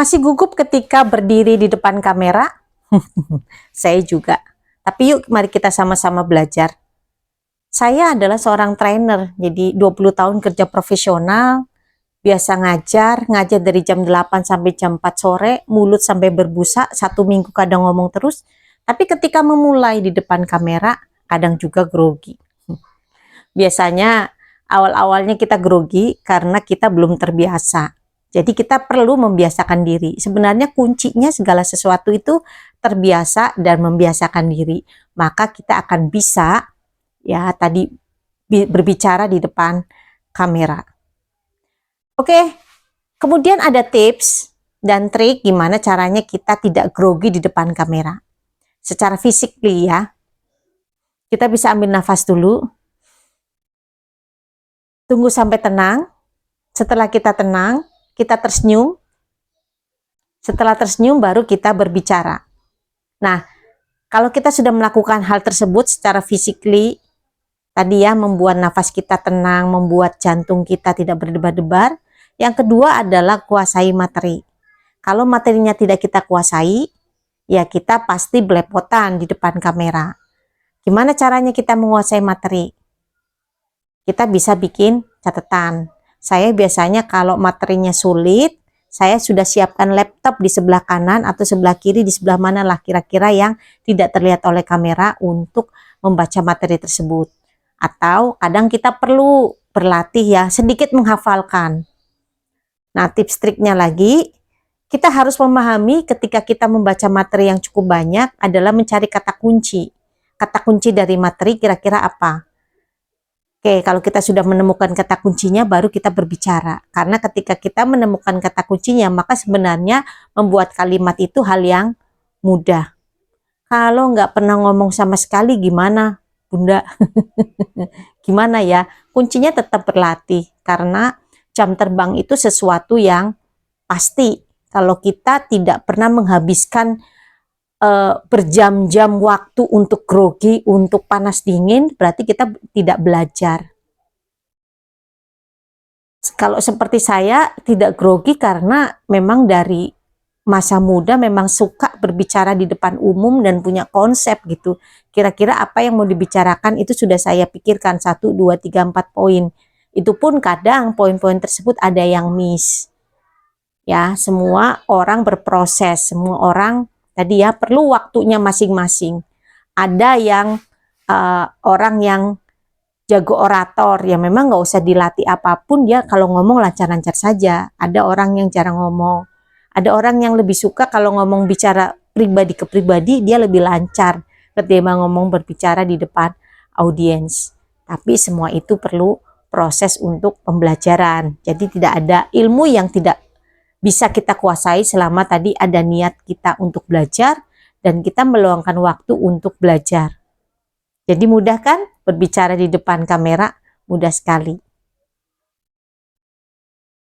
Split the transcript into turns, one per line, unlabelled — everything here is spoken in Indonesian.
Masih gugup ketika berdiri di depan kamera? Saya juga. Tapi yuk mari kita sama-sama belajar. Saya adalah seorang trainer, jadi 20 tahun kerja profesional, biasa ngajar dari jam 8 sampai jam 4 sore, mulut sampai berbusa, 1 minggu kadang ngomong terus. Tapi ketika memulai di depan kamera, kadang juga grogi. Biasanya awal-awalnya kita grogi karena kita belum terbiasa. Jadi kita perlu membiasakan diri. Sebenarnya kuncinya segala sesuatu itu terbiasa dan membiasakan diri. Maka kita akan bisa ya tadi berbicara di depan kamera. Oke, kemudian ada tips dan trik gimana caranya kita tidak grogi di depan kamera. Secara fisik ya, kita bisa ambil nafas dulu. Tunggu sampai tenang. Setelah kita tenang, kita tersenyum. Setelah tersenyum baru kita berbicara. Nah, kalau kita sudah melakukan hal tersebut secara physically, tadi ya membuat nafas kita tenang, membuat jantung kita tidak berdebar-debar. Yang kedua adalah kuasai materi. Kalau materinya tidak kita kuasai, ya kita pasti belepotan di depan kamera. Gimana caranya kita menguasai materi? Kita bisa bikin catatan. Saya biasanya kalau materinya sulit, saya sudah siapkan laptop di sebelah kanan atau sebelah kiri, di sebelah mana lah kira-kira yang tidak terlihat oleh kamera untuk membaca materi tersebut. Atau kadang kita perlu berlatih ya, sedikit menghafalkan. Nah, tips triknya lagi, kita harus memahami ketika kita membaca materi yang cukup banyak adalah mencari kata kunci. Kata kunci dari materi kira-kira apa? Oke, kalau kita sudah menemukan kata kuncinya baru kita berbicara. Karena ketika kita menemukan kata kuncinya, maka sebenarnya membuat kalimat itu hal yang mudah. Kalau nggak pernah ngomong sama sekali gimana, Bunda? Gimana ya? Kuncinya tetap berlatih. Karena jam terbang itu sesuatu yang pasti. Kalau kita tidak pernah menghabiskan berjam-jam waktu untuk grogi, untuk panas dingin, berarti kita tidak belajar. Kalau seperti saya tidak grogi karena memang dari masa muda memang suka berbicara di depan umum dan punya konsep gitu. Kira-kira apa yang mau dibicarakan itu sudah saya pikirkan 1, 2, 3, 4 poin. Itu pun kadang poin-poin tersebut ada yang miss. Ya, semua orang berproses, semua orang tadi ya perlu waktunya masing-masing. Ada yang orang yang jago orator, ya memang nggak usah dilatih apapun, dia kalau ngomong lancar-lancar saja. Ada orang yang jarang ngomong. Ada orang yang lebih suka kalau ngomong bicara pribadi ke pribadi, dia lebih lancar ketimbang ngomong berbicara di depan audiens. Tapi semua itu perlu proses untuk pembelajaran. Jadi tidak ada ilmu yang tidak bisa kita kuasai selama tadi ada niat kita untuk belajar dan kita meluangkan waktu untuk belajar. Jadi mudah kan berbicara di depan kamera? Mudah sekali.